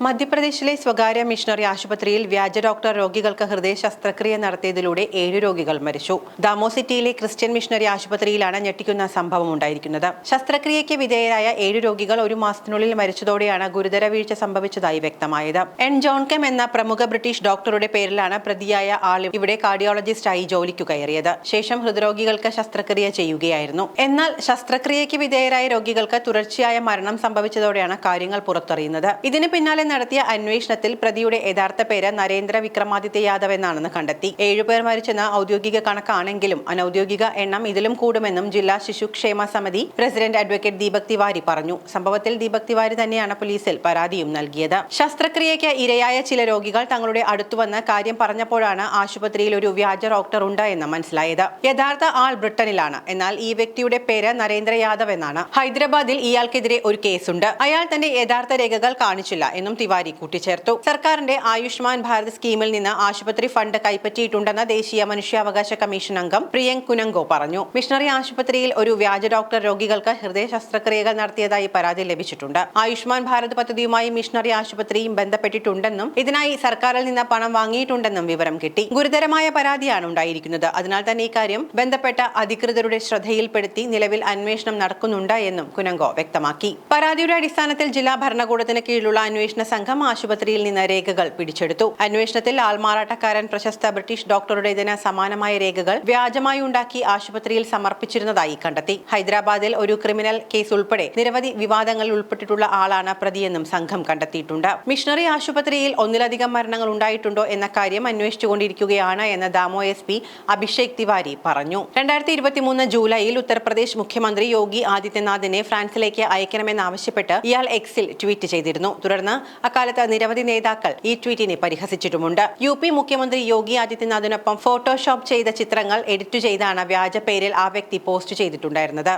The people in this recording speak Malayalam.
മധ്യപ്രദേശിലെ സ്വകാര്യ മിഷണറി ആശുപത്രിയിൽ വ്യാജ ഡോക്ടർ രോഗികൾക്ക് ഹൃദയ ശസ്ത്രക്രിയ നടത്തിയതിലൂടെ 7 രോഗികൾ മരിച്ചു. ദാമോ സിറ്റിയിലെ ക്രിസ്ത്യൻ മിഷണറി ആശുപത്രിയിലാണ് ഞെട്ടിക്കുന്ന സംഭവം ഉണ്ടായിരിക്കുന്നത്. ശസ്ത്രക്രിയയ്ക്ക് വിധേയരായ 7 രോഗികൾ ഒരു മാസത്തിനുള്ളിൽ മരിച്ചതോടെയാണ് ഗുരുതര വീഴ്ച സംഭവിച്ചതായി വ്യക്തമായത്. എൻ ജോൺ കെം എന്ന പ്രമുഖ ബ്രിട്ടീഷ് ഡോക്ടറുടെ പേരിലാണ് പ്രതിയായ ആൾ ഇവിടെ കാർഡിയോളജിസ്റ്റായി ജോലിക്കു കയറിയത്. ശേഷം ഹൃദ്രോഗികൾക്ക് ശസ്ത്രക്രിയ ചെയ്യുകയായിരുന്നു. എന്നാൽ ശസ്ത്രക്രിയയ്ക്ക് വിധേയരായ രോഗികൾക്ക് തുടർച്ചയായ മരണം സംഭവിച്ചതോടെയാണ് കാര്യങ്ങൾ പുറത്തറിയുന്നത്. ഇതിന് പിന്നാലെ നടത്തിയ അന്വേഷണത്തിൽ പ്രതിയുടെ യഥാർത്ഥ പേര് നരേന്ദ്ര വിക്രമാദിത്യ യാദവ് എന്നാണെന്ന് കണ്ടെത്തി. 7 പേർ മരിച്ചെന്ന ഔദ്യോഗിക കണക്കാണെങ്കിലും അനൌദ്യോഗിക എണ്ണം ഇതിലും കൂടുമെന്നും ജില്ലാ ശിശുക്ഷേമ സമിതി പ്രസിഡന്റ് അഡ്വക്കേറ്റ് ദീപക് തിവാരി പറഞ്ഞു. സംഭവത്തിൽ ദീപക് തിവാരി തന്നെയാണ് പോലീസിൽ പരാതിയും നൽകിയത്. ശസ്ത്രക്രിയയ്ക്ക് ഇരയായ ചില രോഗികൾ തങ്ങളുടെ അടുത്തുവന്ന് കാര്യം പറഞ്ഞപ്പോഴാണ് ആശുപത്രിയിൽ ഒരു വ്യാജ ഡോക്ടർ ഉണ്ട് എന്ന് മനസ്സിലായത്. യഥാർത്ഥ ആൾ ബ്രിട്ടനിലാണ്. എന്നാൽ ഈ വ്യക്തിയുടെ പേര് നരേന്ദ്ര യാദവ് എന്നാണ്. ഹൈദരാബാദിൽ ഇയാൾക്കെതിരെ ഒരു കേസുണ്ട്. അയാൾ തന്റെ യഥാർത്ഥ രേഖകൾ കാണിച്ചില്ല എന്നും തിവാരി കൂട്ടിച്ചേർത്തു. സർക്കാരിന്റെ ആയുഷ്മാൻ ഭാരത് സ്കീമിൽ നിന്ന് ആശുപത്രി ഫണ്ട് കൈപ്പറ്റിയിട്ടുണ്ടെന്ന് ദേശീയ മനുഷ്യാവകാശ കമ്മീഷൻ അംഗം പ്രിയങ്ക് കുനങ്കോ പറഞ്ഞു. മിഷണറി ആശുപത്രിയിൽ ഒരു വ്യാജ ഡോക്ടർ രോഗികൾക്ക് ഹൃദയ ശസ്ത്രക്രിയകൾ നടത്തിയതായി പരാതി ലഭിച്ചിട്ടുണ്ട്. ആയുഷ്മാൻ ഭാരത് പദ്ധതിയുമായി മിഷണറി ആശുപത്രിയും ബന്ധപ്പെട്ടിട്ടുണ്ടെന്നും ഇതിനായി സർക്കാരിൽ നിന്ന് പണം വാങ്ങിയിട്ടുണ്ടെന്നും വിവരം കിട്ടി. ഗുരുതരമായ പരാതിയാണ് ഉണ്ടായിരിക്കുന്നത്. അതിനാൽ തന്നെ ഇക്കാര്യം ബന്ധപ്പെട്ട അധികൃതരുടെ ശ്രദ്ധയിൽപ്പെടുത്തി നിലവിൽ അന്വേഷണം നടക്കുന്നുണ്ട് എന്നും കുനങ്കോ വ്യക്തമാക്കി. പരാതിയുടെ അടിസ്ഥാനത്തിൽ ജില്ലാ ഭരണകൂടത്തിന് കീഴിലുള്ള അന്വേഷണ സംഘം ആശുപത്രിയിൽ നിന്ന് രേഖകൾ പിടിച്ചെടുത്തു. അന്വേഷണത്തിൽ ആൾമാറാട്ടക്കാരൻ പ്രശസ്ത ബ്രിട്ടീഷ് ഡോക്ടറുടേതിന് സമാനമായ രേഖകൾ വ്യാജമായി ഉണ്ടാക്കി ആശുപത്രിയിൽ സമർപ്പിച്ചിരുന്നതായി കണ്ടെത്തി. ഹൈദരാബാദിൽ ഒരു ക്രിമിനൽ കേസ് ഉൾപ്പെടെ നിരവധി വിവാദങ്ങളിൽ ഉൾപ്പെട്ടിട്ടുള്ള ആളാണ് പ്രതിയെന്നും സംഘം കണ്ടെത്തിയിട്ടുണ്ട്. മിഷണറി ആശുപത്രിയിൽ ഒന്നിലധികം മരണങ്ങൾ ഉണ്ടായിട്ടുണ്ടോ എന്ന കാര്യം അന്വേഷിച്ചുകൊണ്ടിരിക്കുകയാണ് എന്ന് ദാമോ SP അഭിഷേക് തിവാരി പറഞ്ഞു. 2023 ജൂലൈയിൽ ഉത്തർപ്രദേശ് മുഖ്യമന്ത്രി യോഗി ആദിത്യനാഥിനെ ഫ്രാൻസിലേക്ക് അയക്കണമെന്നാവശ്യപ്പെട്ട് ഇയാൾ എക്സിൽ ട്വീറ്റ് ചെയ്തിരുന്നു. തുടർന്ന് അക്കാലത്ത് നിരവധി നേതാക്കൾ ഈ ട്വീറ്റിനെ പരിഹസിച്ചിട്ടുമുണ്ട്. UP മുഖ്യമന്ത്രി യോഗി ആദിത്യനാഥിനൊപ്പം ഫോട്ടോഷോപ്പ് ചെയ്ത ചിത്രങ്ങൾ എഡിറ്റ് ചെയ്താണ് വ്യാജ പേരിൽ ആ വ്യക്തി പോസ്റ്റ് ചെയ്തിട്ടുണ്ടായിരുന്നത്.